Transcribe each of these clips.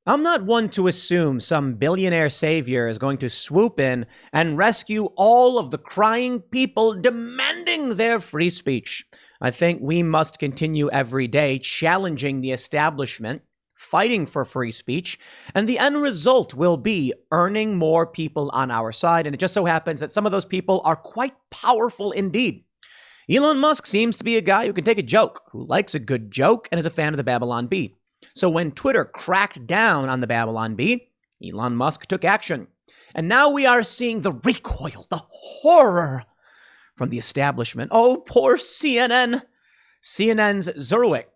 I'm not one to assume some billionaire savior is going to swoop in and rescue all of the crying people demanding their free speech. I think we must continue every day challenging the establishment, fighting for free speech, and the end result will be earning more people on our side. And it just so happens that some of those people are quite powerful indeed. Elon Musk seems to be a guy who can take a joke, who likes a good joke, and is a fan of the Babylon Bee. So when Twitter cracked down on the Babylon Bee, Elon Musk took action. And now we are seeing the recoil, the horror from the establishment. Oh, poor CNN. CNN's Zerwick.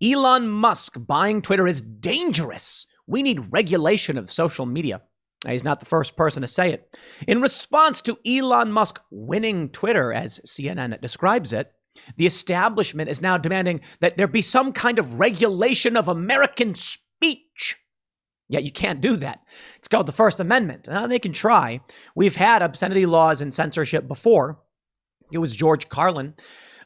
Elon Musk buying Twitter is dangerous. We need regulation of social media. Now, he's not the first person to say it. In response to Elon Musk winning Twitter, as CNN describes it, the establishment is now demanding that there be some kind of regulation of American speech. Yet you can't do that. It's called the First Amendment. They can try. We've had obscenity laws and censorship before. It was George Carlin.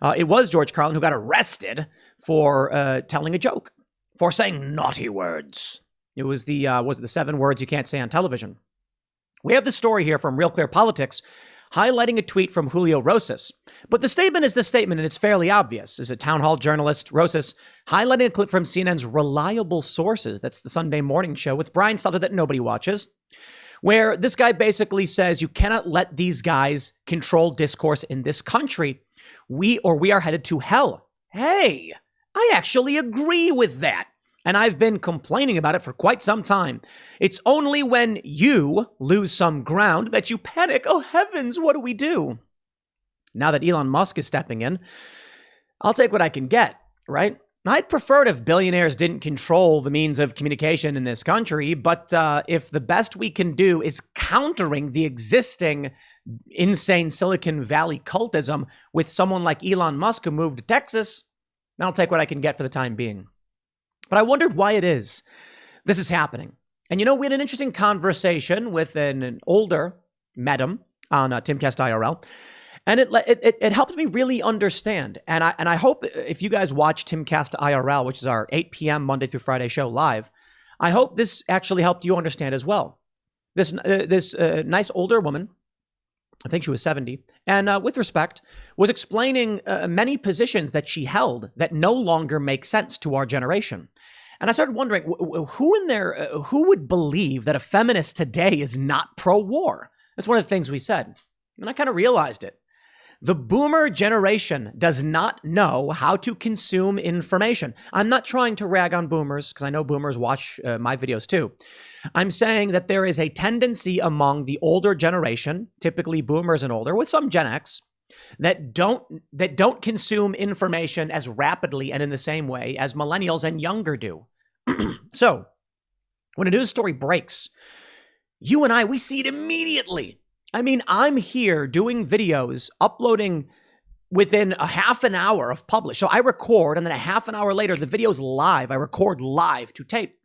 Who got arrested for telling a joke, for saying naughty words. It was the 7 words you can't say on television. We have the story here from Real Clear Politics, highlighting a tweet from Julio Rosas. But the statement is the statement, and it's fairly obvious. As a town hall journalist, Rosas highlighting a clip from CNN's Reliable Sources, that's the Sunday morning show with Brian Stelter that nobody watches, where this guy basically says you cannot let these guys control discourse in this country. We are headed to hell. Hey, I actually agree with that. And I've been complaining about it for quite some time. It's only when you lose some ground that you panic. Oh, heavens, what do we do? Now that Elon Musk is stepping in, I'll take what I can get, right? I'd prefer it if billionaires didn't control the means of communication in this country, but if the best we can do is countering the existing insane Silicon Valley cultism with someone like Elon Musk who moved to Texas, then I'll take what I can get for the time being. But I wondered why it is this is happening. And we had an interesting conversation with an older madam on Timcast IRL. And it helped me really understand. And I hope if you guys watch Timcast IRL, which is our 8 p.m. Monday through Friday show live, I hope this actually helped you understand as well. This nice older woman, I think she was 70, and with respect, was explaining many positions that she held that no longer make sense to our generation. And I started wondering, who would believe that a feminist today is not pro-war? That's one of the things we said. And I kind of realized it. The boomer generation does not know how to consume information. I'm not trying to rag on boomers because I know boomers watch my videos too. I'm saying that there is a tendency among the older generation, typically boomers and older, with some Gen X, that don't consume information as rapidly and in the same way as millennials and younger do. So when a news story breaks, you and I, we see it immediately. I mean, I'm here doing videos, uploading within a half an hour of publish. So I record, and then a half an hour later, the video's live. I record live to tape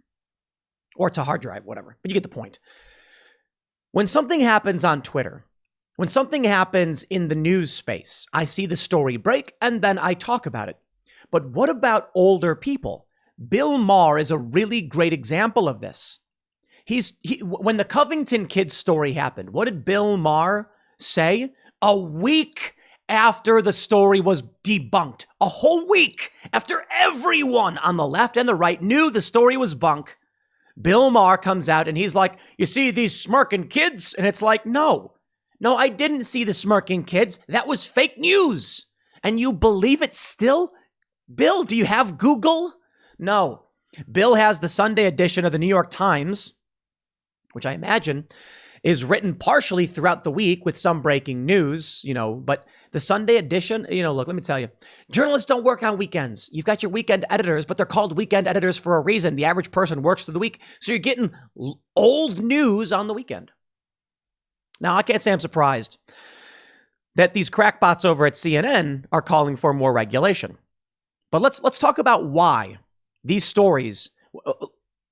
or to hard drive, whatever. But you get the point. When something happens on Twitter, when something happens in the news space, I see the story break, and then I talk about it. But what about older people? Bill Maher is a really great example of this. When the Covington kids story happened, what did Bill Maher say? A week after the story was debunked, a whole week after everyone on the left and the right knew the story was bunk, Bill Maher comes out and he's like, you see these smirking kids? And it's like, no, I didn't see the smirking kids. That was fake news. And you believe it still? Bill, do you have Google? No. Bill has the Sunday edition of the New York Times, which I imagine is written partially throughout the week with some breaking news, but the Sunday edition, look, let me tell you, journalists don't work on weekends. You've got your weekend editors, but they're called weekend editors for a reason. The average person works through the week. So you're getting old news on the weekend. Now, I can't say I'm surprised that these crackpots over at CNN are calling for more regulation. But let's talk about why these stories,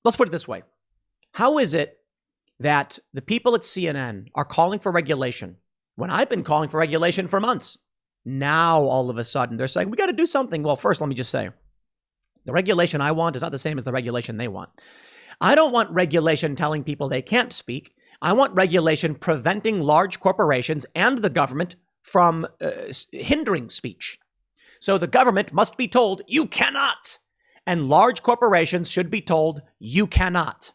let's put it this way. How is it that the people at CNN are calling for regulation when I've been calling for regulation for months? Now, all of a sudden, they're saying, we got to do something. Well, first, let me just say, the regulation I want is not the same as the regulation they want. I don't want regulation telling people they can't speak. I want regulation preventing large corporations and the government from hindering speech. So the government must be told, you cannot. And large corporations should be told, you cannot.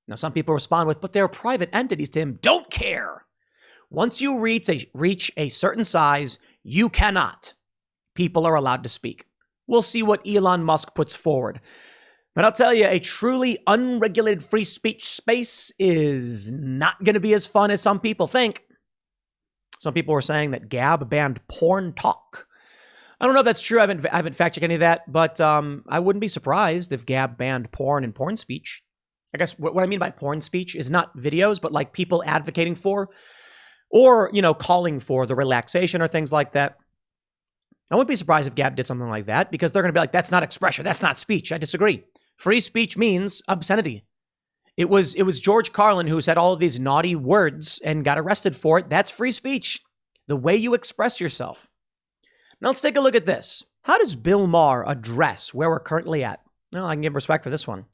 Now, some people respond with, but they're private entities, Tim. Don't care. Once you reach a certain size, you cannot. People are allowed to speak. We'll see what Elon Musk puts forward. But I'll tell you, a truly unregulated free speech space is not going to be as fun as some people think. Some people were saying that Gab banned porn talk. I don't know if that's true. I haven't fact-checked any of that, but I wouldn't be surprised if Gab banned porn and porn speech. I guess what I mean by porn speech is not videos, but like people advocating for or, calling for the relaxation or things like that. I wouldn't be surprised if Gab did something like that because they're going to be like, that's not expression. That's not speech. I disagree. Free speech means obscenity. It was George Carlin who said all of these naughty words and got arrested for it. That's free speech. The way you express yourself. Now let's take a look at this. How does Bill Maher address where we're currently at? Well, I can give respect for this one.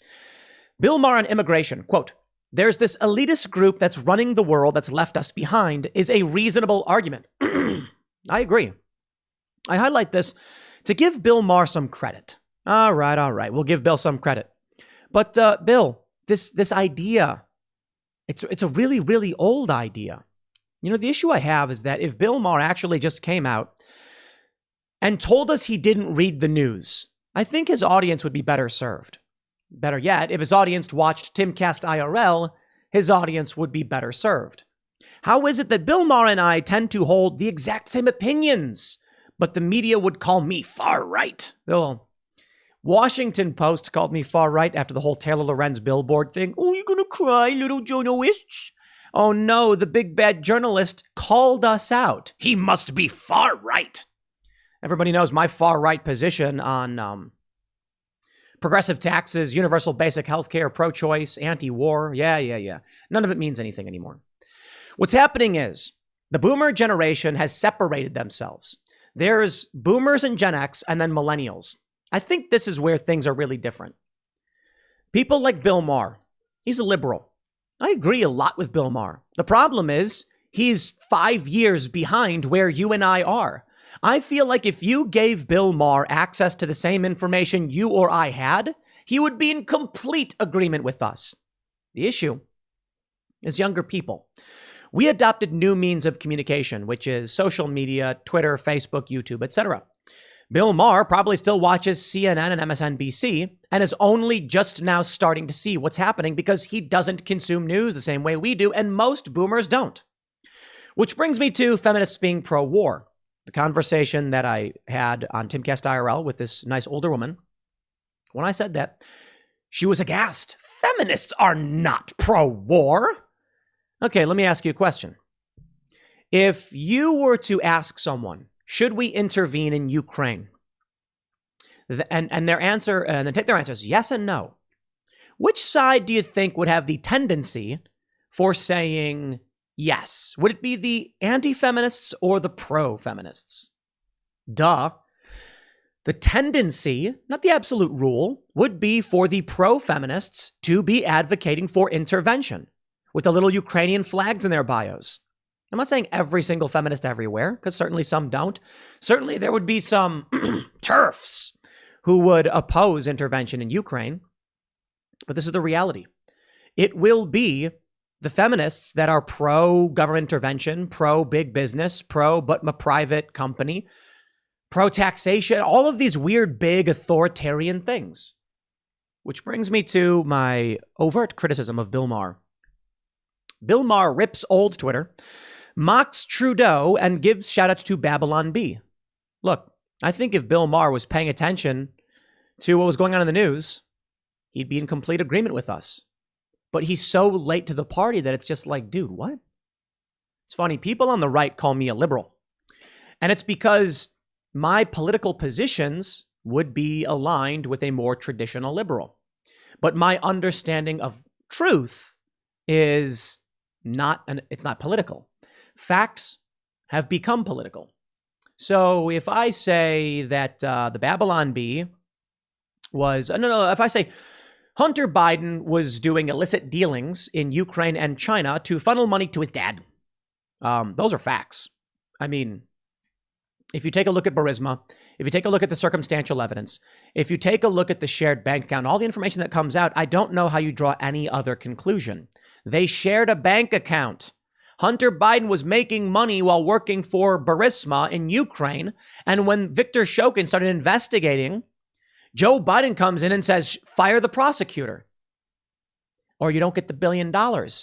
Bill Maher on immigration, quote, there's this elitist group that's running the world that's left us behind is a reasonable argument. I agree. I highlight this to give Bill Maher some credit. All right. We'll give Bill some credit. But Bill, this idea, it's a really, really old idea. The issue I have is that if Bill Maher actually just came out and told us he didn't read the news, I think his audience would be better served. Better yet, if his audience watched Timcast IRL, his audience would be better served. How is it that Bill Maher and I tend to hold the exact same opinions, but the media would call me far right? Well, Washington Post called me far right after the whole Taylor Lorenz billboard thing. Oh, you're gonna cry, little journalists? Oh no, the big bad journalist called us out. He must be far right. Everybody knows my far right position on progressive taxes, universal basic health care, pro-choice, anti-war. Yeah. None of it means anything anymore. What's happening is the boomer generation has separated themselves. There's boomers and Gen X and then millennials. I think this is where things are really different. People like Bill Maher, he's a liberal. I agree a lot with Bill Maher. The problem is he's 5 years behind where you and I are. I feel like if you gave Bill Maher access to the same information you or I had, he would be in complete agreement with us. The issue is younger people. We adopted new means of communication, which is social media, Twitter, Facebook, YouTube, etc. Bill Maher probably still watches CNN and MSNBC and is only just now starting to see what's happening because he doesn't consume news the same way we do, and most boomers don't. Which brings me to feminists being pro-war. The conversation that I had on Timcast IRL with this nice older woman, when I said that, she was aghast. Feminists are not pro-war. Okay, let me ask you a question. If you were to ask someone, should we intervene in Ukraine? And their answer, and then take their answers, yes and no. Which side do you think would have the tendency for saying yes? Would it be the anti-feminists or the pro-feminists? Duh. The tendency, not the absolute rule, would be for the pro-feminists to be advocating for intervention with the little Ukrainian flags in their bios. I'm not saying every single feminist everywhere, because certainly some don't. Certainly there would be some TERFs who would oppose intervention in Ukraine. But this is the reality. It will be the feminists that are pro-government intervention, pro-big business, pro-but-private company, pro-taxation, all of these weird, big, authoritarian things. Which brings me to my overt criticism of Bill Maher. Bill Maher rips old Twitter, mocks Trudeau, and gives shout-outs to Babylon Bee. Look, I think if Bill Maher was paying attention to what was going on in the news, he'd be in complete agreement with us. But he's so late to the party that it's just like, dude, what? It's funny. People on the right call me a liberal. And it's because my political positions would be aligned with a more traditional liberal. But my understanding of truth is it's not political. Facts have become political. So if I say that the Babylon Bee was, if I say Hunter Biden was doing illicit dealings in Ukraine and China to funnel money to his dad. Those are facts. I mean, if you take a look at Burisma, if you take a look at the circumstantial evidence, if you take a look at the shared bank account, all the information that comes out, I don't know how you draw any other conclusion. They shared a bank account. Hunter Biden was making money while working for Burisma in Ukraine. And when Viktor Shokin started investigating, Joe Biden comes in and says, fire the prosecutor, or you don't get the $1 billion,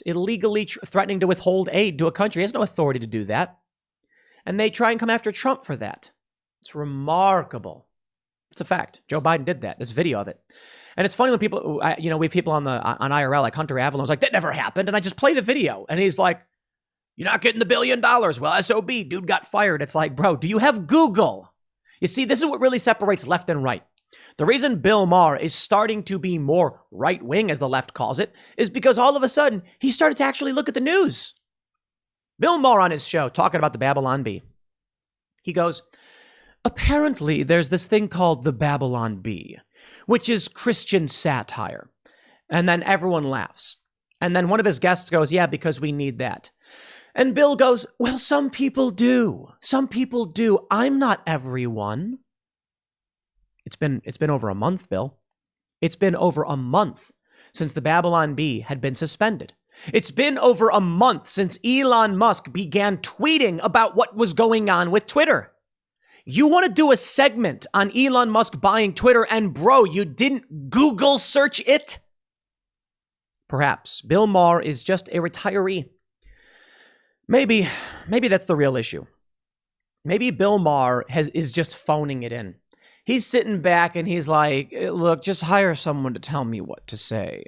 illegally threatening to withhold aid to a country. He has no authority to do that. And they try and come after Trump for that. It's remarkable. It's a fact. Joe Biden did that. There's video of it. And it's funny when people, we have people on IRL, like Hunter Avalon's like, that never happened. And I just play the video. And he's like, you're not getting the $1 billion. Well, SOB, dude got fired. It's like, bro, do you have Google? You see, this is what really separates left and right. The reason Bill Maher is starting to be more right-wing, as the left calls it, is because all of a sudden he started to actually look at the news. Bill Maher on his show talking about the Babylon Bee. He goes, apparently there's this thing called the Babylon Bee, which is Christian satire. And then everyone laughs. And then one of his guests goes, yeah, because we need that. And Bill goes, well, some people do. Some people do. I'm not everyone. It's been over a month, Bill. It's been over a month since the Babylon Bee had been suspended. It's been over a month since Elon Musk began tweeting about what was going on with Twitter. You want to do a segment on Elon Musk buying Twitter, and bro, you didn't Google search it? Perhaps Bill Maher is just a retiree. Maybe that's the real issue. Maybe Bill Maher is just phoning it in. He's sitting back and he's like, look, just hire someone to tell me what to say.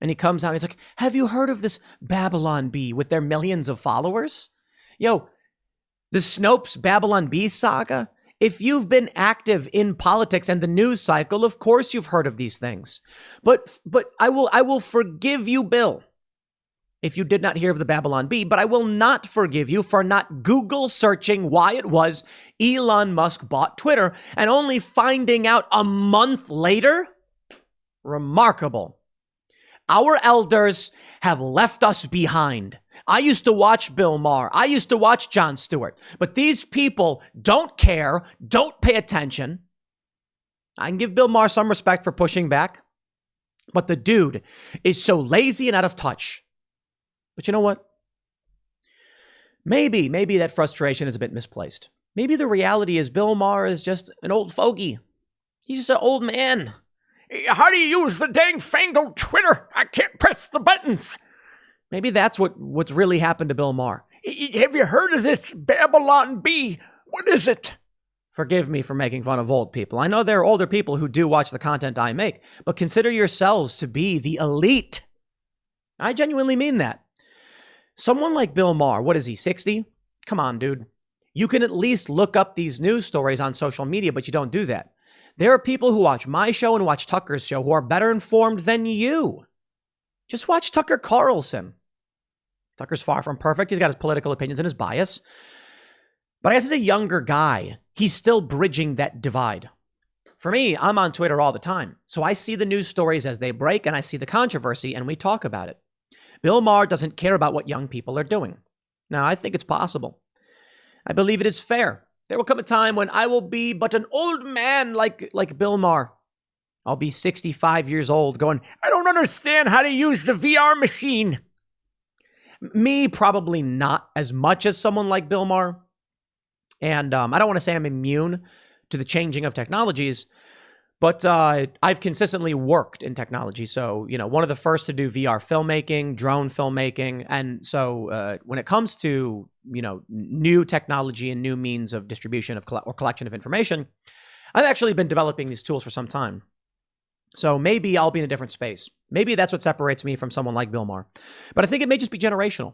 And he comes out and he's like, have you heard of this Babylon Bee with their millions of followers? Yo, the Snopes Babylon Bee saga. If you've been active in politics and the news cycle, of course you've heard of these things. But I will forgive you, Bill, if you did not hear of the Babylon Bee, but I will not forgive you for not Google searching why it was Elon Musk bought Twitter and only finding out a month later. Remarkable. Our elders have left us behind. I used to watch Bill Maher. I used to watch Jon Stewart. But these people don't care, don't pay attention. I can give Bill Maher some respect for pushing back, but the dude is so lazy and out of touch. But you know what? Maybe that frustration is a bit misplaced. Maybe the reality is Bill Maher is just an old fogey. He's just an old man. How do you use the dang fangled Twitter? I can't press the buttons. Maybe that's what's really happened to Bill Maher. Have you heard of this Babylon Bee? What is it? Forgive me for making fun of old people. I know there are older people who do watch the content I make, but consider yourselves to be the elite. I genuinely mean that. Someone like Bill Maher, what is he, 60? Come on, dude. You can at least look up these news stories on social media, but you don't do that. There are people who watch my show and watch Tucker's show who are better informed than you. Just watch Tucker Carlson. Tucker's far from perfect. He's got his political opinions and his bias. But I guess as a younger guy, he's still bridging that divide. For me, I'm on Twitter all the time. So I see the news stories as they break and I see the controversy and we talk about it. Bill Maher doesn't care about what young people are doing. Now, I think it's possible. I believe it is fair. There will come a time when I will be but an old man like Bill Maher. I'll be 65 years old going, I don't understand how to use the VR machine. Me, probably not as much as someone like Bill Maher. And I don't want to say I'm immune to the changing of technologies, but I've consistently worked in technology. So, one of the first to do VR filmmaking, drone filmmaking. And so when it comes to, new technology and new means of distribution of or collection of information, I've actually been developing these tools for some time. So maybe I'll be in a different space. Maybe that's what separates me from someone like Bill Maher. But I think it may just be generational.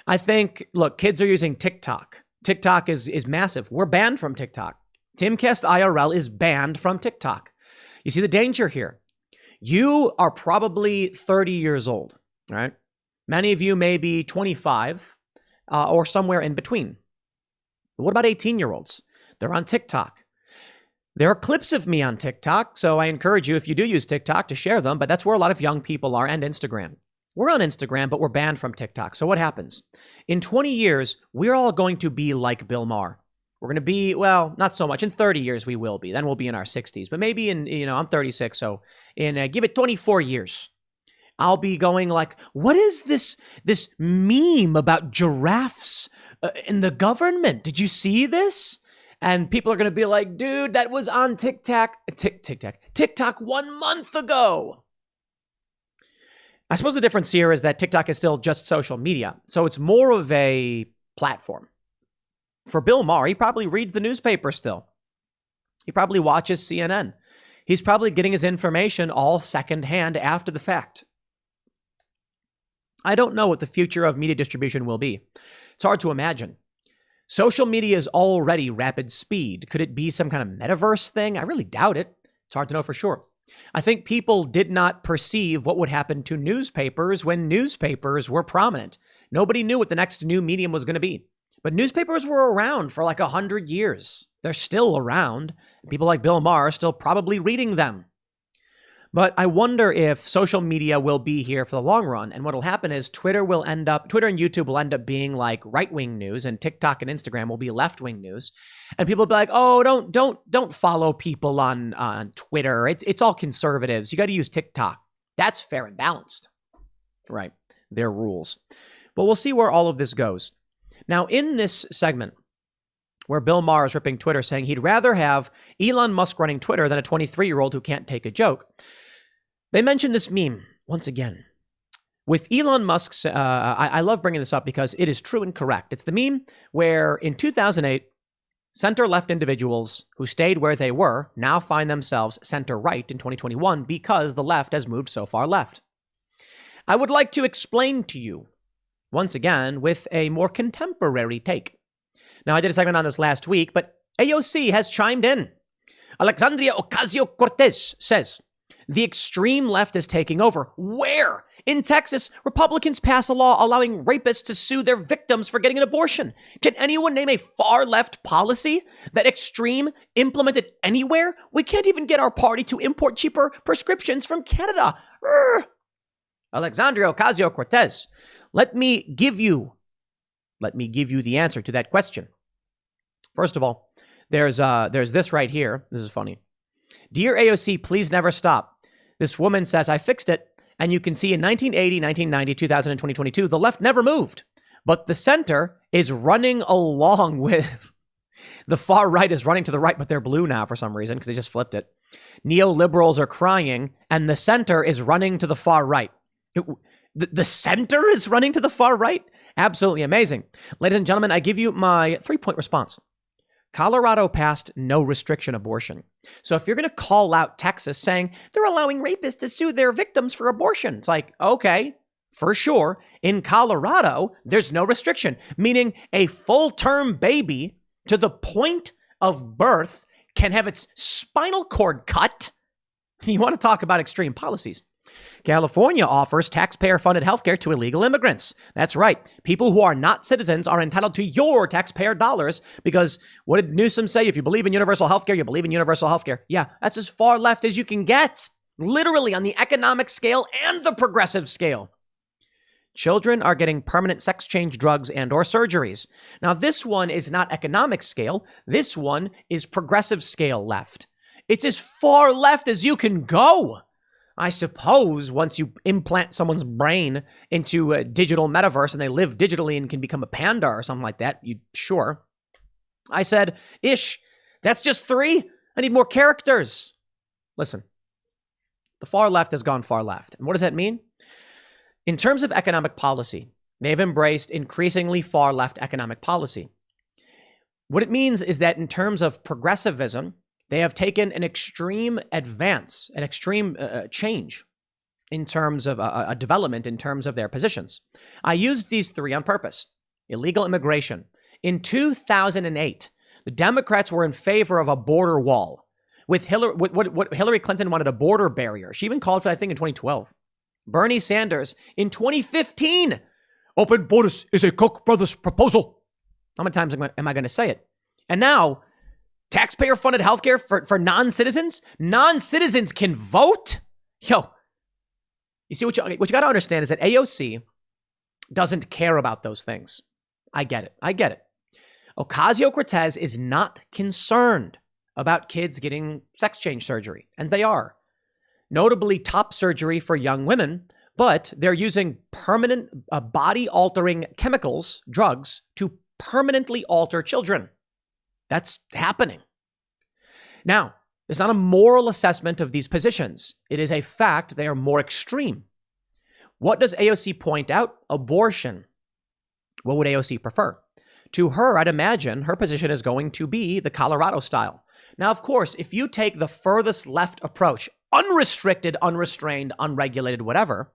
I think, look, kids are using TikTok. TikTok is massive. We're banned from TikTok. Timcast IRL is banned from TikTok. You see the danger here. You are probably 30 years old, right? Many of you may be 25 or somewhere in between. But what about 18-year-olds? They're on TikTok. There are clips of me on TikTok, so I encourage you, if you do use TikTok, to share them, but that's where a lot of young people are, and Instagram. We're on Instagram, but we're banned from TikTok. So what happens? In 20 years, we're all going to be like Bill Maher. We're going to be, well, not so much. In 30 years, we will be. Then we'll be in our 60s. But maybe I'm 36, so give it 24 years. I'll be going like, what is this meme about giraffes in the government? Did you see this? And people are going to be like, dude, that was on TikTok 1 month ago. I suppose the difference here is that TikTok is still just social media. So it's more of a platform. For Bill Maher, he probably reads the newspaper still. He probably watches CNN. He's probably getting his information all secondhand after the fact. I don't know what the future of media distribution will be. It's hard to imagine. Social media is already rapid speed. Could it be some kind of metaverse thing? I really doubt it. It's hard to know for sure. I think people did not perceive what would happen to newspapers when newspapers were prominent. Nobody knew what the next new medium was going to be. But newspapers were around for like 100 years. They're still around. People like Bill Maher are still probably reading them. But I wonder if social media will be here for the long run. And what'll happen is Twitter and YouTube will end up being like right-wing news, and TikTok and Instagram will be left-wing news. And people will be like, oh, don't follow people on Twitter. It's all conservatives. You got to use TikTok. That's fair and balanced. Right. Their rules. But we'll see where all of this goes. Now, in this segment, where Bill Maher is ripping Twitter, saying he'd rather have Elon Musk running Twitter than a 23-year-old who can't take a joke, they mentioned this meme once again. With Elon Musk's, I love bringing this up because it is true and correct. It's the meme where in 2008, center-left individuals who stayed where they were now find themselves center-right in 2021 because the left has moved so far left. I would like to explain to you, once again, with a more contemporary take. Now, I did a segment on this last week, but AOC has chimed in. Alexandria Ocasio-Cortez says, the extreme left is taking over. Where? In Texas, Republicans pass a law allowing rapists to sue their victims for getting an abortion. Can anyone name a far left policy that extreme implemented anywhere? We can't even get our party to import cheaper prescriptions from Canada. Alexandria Ocasio-Cortez, let me give you the answer to that question. First of all, there's this right here. This is funny. Dear AOC, please never stop. This woman says, I fixed it. And you can see in 1980, 1990, 2000, and 2022, the left never moved. But the center is running along with the far right is running to the right, but they're blue now for some reason because they just flipped it. Neoliberals are crying, and the center is running to the far right. The center is running to the far right? Absolutely amazing. Ladies and gentlemen, I give you my 3-point response. Colorado passed no restriction abortion. So if you're going to call out Texas saying they're allowing rapists to sue their victims for abortion, it's like, okay, for sure. In Colorado, there's no restriction, meaning a full-term baby to the point of birth can have its spinal cord cut. You want to talk about extreme policies. California offers taxpayer-funded healthcare to illegal immigrants. That's right. People who are not citizens are entitled to your taxpayer dollars because what did Newsom say? If you believe in universal healthcare, you believe in universal healthcare. Yeah, that's as far left as you can get, literally on the economic scale and the progressive scale. Children are getting permanent sex change drugs and or surgeries. Now, this one is not economic scale. This one is progressive scale left. It's as far left as you can go. I suppose once you implant someone's brain into a digital metaverse and they live digitally and can become a panda or something like that, sure. I said, ish, that's just 3. I need more characters. Listen, the far left has gone far left. And what does that mean? In terms of economic policy, they've embraced increasingly far left economic policy. What it means is that in terms of progressivism, they have taken an extreme advance, an extreme change in terms of a development in terms of their positions. I used these 3 on purpose. Illegal immigration. In 2008, the Democrats were in favor of a border wall. What Hillary Clinton wanted a border barrier. She even called for that thing in 2012. Bernie Sanders in 2015. Open borders is a Koch brothers proposal. How many times am I going to say it? And now Taxpayer-funded healthcare for non-citizens? Non-citizens can vote? Yo, you see, what you got to understand is that AOC doesn't care about those things. I get it. Ocasio-Cortez is not concerned about kids getting sex change surgery, and they are. Notably top surgery for young women, but they're using permanent body-altering chemicals, drugs, to permanently alter children. That's happening. Now, it's not a moral assessment of these positions. It is a fact they are more extreme. What does AOC point out? Abortion. What would AOC prefer? To her, I'd imagine her position is going to be the Colorado style. Now, of course, if you take the furthest left approach, unrestricted, unrestrained, unregulated, whatever,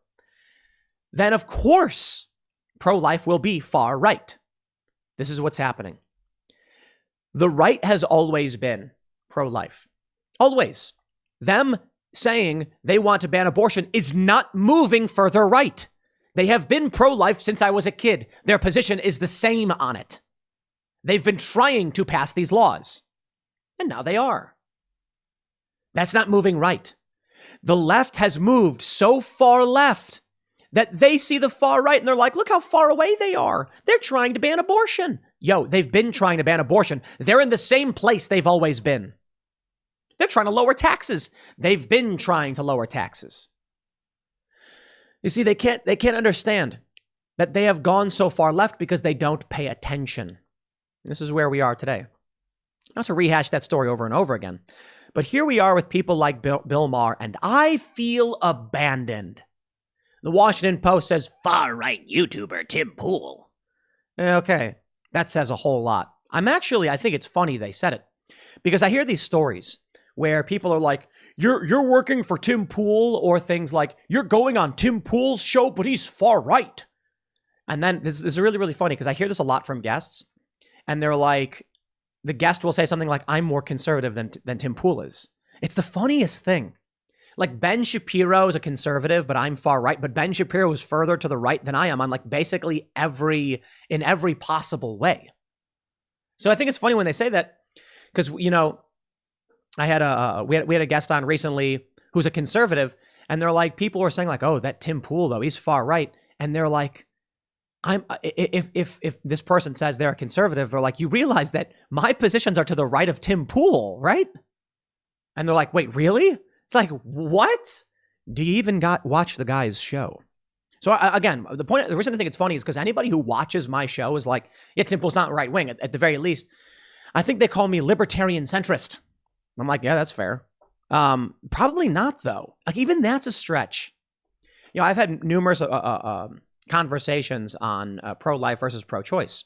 then of course, pro-life will be far right. This is what's happening. The right has always been pro-life. Always. Them saying they want to ban abortion is not moving further right. They have been pro-life since I was a kid. Their position is the same on it. They've been trying to pass these laws. And now they are. That's not moving right. The left has moved so far left that they see the far right and they're like, look how far away they are. They're trying to ban abortion. Yo, they've been trying to ban abortion. They're in the same place they've always been. They're trying to lower taxes. They've been trying to lower taxes. You see, they can't understand that they have gone so far left because they don't pay attention. This is where we are today. Not to rehash that story over and over again, but here we are with people like Bill Maher, and I feel abandoned. The Washington Post says far-right YouTuber Tim Pool. Okay, that says a whole lot. I think it's funny they said it, because I hear these stories where people are like, you're working for Tim Pool, or things like, you're going on Tim Pool's show, but he's far right. And then this is really, really funny, because I hear this a lot from guests, and they're like, the guest will say something like, I'm more conservative than Tim Pool is. It's the funniest thing. Like, Ben Shapiro is a conservative, but I'm far right. But Ben Shapiro is further to the right than I am on like basically in every possible way. So I think it's funny when they say that, because, you know, we had a guest on recently who's a conservative, and they're like, people were saying like, oh, that Tim Pool though, he's far right, and they're like, if this person says they're a conservative, they're like, you realize that my positions are to the right of Tim Pool, right? And they're like, wait, really? It's like, what? Do you even watch the guy's show? So again, the reason I think it's funny is because anybody who watches my show is like, yeah, Tim Pool's not right wing at the very least. I think they call me libertarian centrist. I'm like, yeah, that's fair. Probably not though. Like, even that's a stretch. You know, I've had numerous conversations on pro-life versus pro-choice.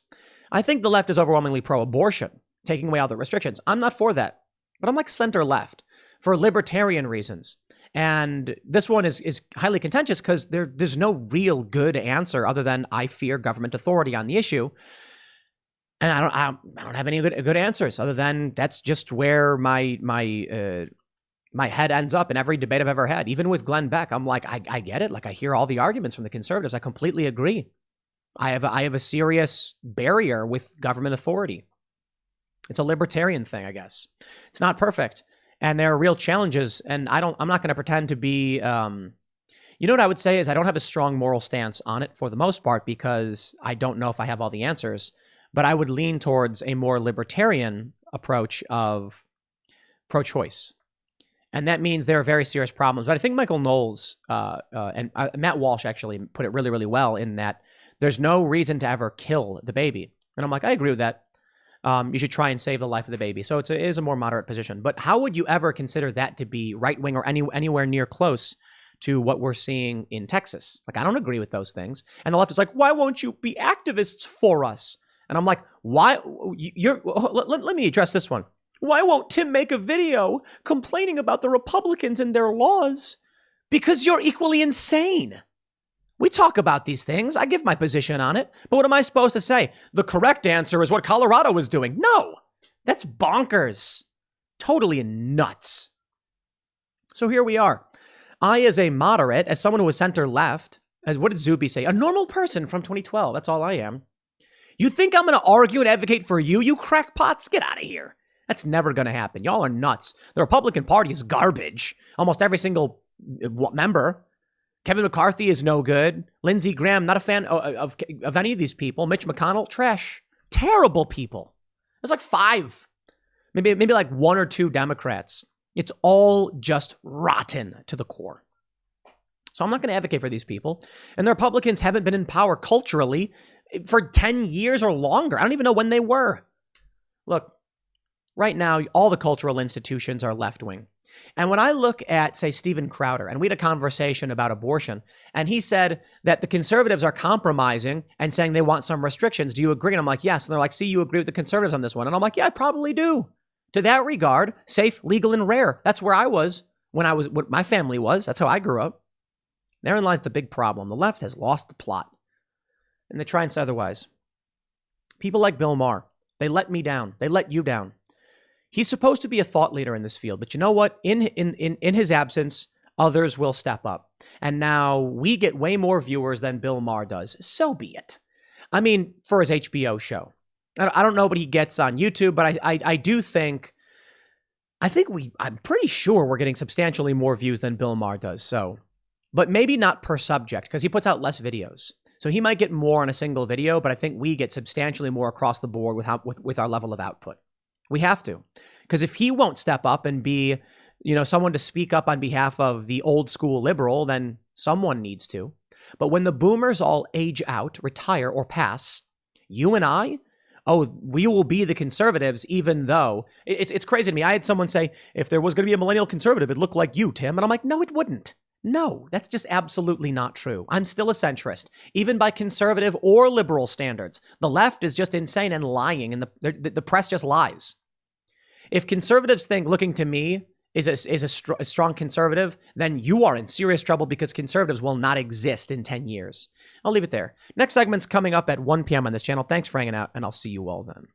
I think the left is overwhelmingly pro-abortion, taking away all the restrictions. I'm not for that, but I'm like center left for libertarian reasons. And this one is highly contentious because there's no real good answer other than I fear government authority on the issue. And I don't have any good answers other than that's just where my head ends up in every debate I've ever had. Even with Glenn Beck, I'm like, I get it. Like, I hear all the arguments from the conservatives. I completely agree. I have a serious barrier with government authority. It's a libertarian thing, I guess. It's not perfect, and there are real challenges. And I'm not going to pretend to be. You know what I would say is I don't have a strong moral stance on it for the most part because I don't know if I have all the answers. But I would lean towards a more libertarian approach of pro-choice. And that means there are very serious problems. But I think Michael Knowles and Matt Walsh actually put it really, really well in that there's no reason to ever kill the baby. And I'm like, I agree with that. You should try and save the life of the baby. So it is a more moderate position. But how would you ever consider that to be right-wing or anywhere near close to what we're seeing in Texas? Like, I don't agree with those things. And the left is like, why won't you be activists for us? And I'm like, why? Let me address this one. Why won't Tim make a video complaining about the Republicans and their laws? Because you're equally insane. We talk about these things. I give my position on it. But what am I supposed to say? The correct answer is what Colorado was doing. No, that's bonkers. Totally nuts. So here we are. I, as a moderate, as someone who was center left, as what did Zuby say? A normal person from 2012. That's all I am. You think I'm going to argue and advocate for you, you crackpots? Get out of here. That's never going to happen. Y'all are nuts. The Republican Party is garbage. Almost every single member. Kevin McCarthy is no good. Lindsey Graham, not a fan of any of these people. Mitch McConnell, trash. Terrible people. There's like 5. Maybe like 1 or 2 Democrats. It's all just rotten to the core. So I'm not going to advocate for these people. And the Republicans haven't been in power culturally for 10 years or longer. I don't even know when they were. Look, right now, all the cultural institutions are left-wing. And when I look at, say, Steven Crowder, and we had a conversation about abortion, and he said that the conservatives are compromising and saying they want some restrictions. Do you agree? And I'm like, yes. And they're like, see, you agree with the conservatives on this one. And I'm like, yeah, I probably do. To that regard, safe, legal, and rare. That's where I was when I was, what my family was. That's how I grew up. Therein lies the big problem. The left has lost the plot. And they try and say otherwise. People like Bill Maher, they let me down. They let you down. He's supposed to be a thought leader in this field. But you know what? In his absence, others will step up. And now we get way more viewers than Bill Maher does. So be it. I mean, for his HBO show. I don't know what he gets on YouTube, but I do think, I'm pretty sure we're getting substantially more views than Bill Maher does. So, but maybe not per subject because he puts out less videos. So he might get more on a single video, but I think we get substantially more across the board with our level of output. We have to, because if he won't step up and be, someone to speak up on behalf of the old school liberal, then someone needs to. But when the boomers all age out, retire, or pass, you and I, we will be the conservatives, even though it's crazy to me. I had someone say, if there was going to be a millennial conservative, it'd look like you, Tim. And I'm like, no, it wouldn't. No, that's just absolutely not true. I'm still a centrist, even by conservative or liberal standards. The left is just insane and lying, and the press just lies. If conservatives think looking to me is a strong conservative, then you are in serious trouble because conservatives will not exist in 10 years. I'll leave it there. Next segment's coming up at 1 p.m. on this channel. Thanks for hanging out, and I'll see you all then.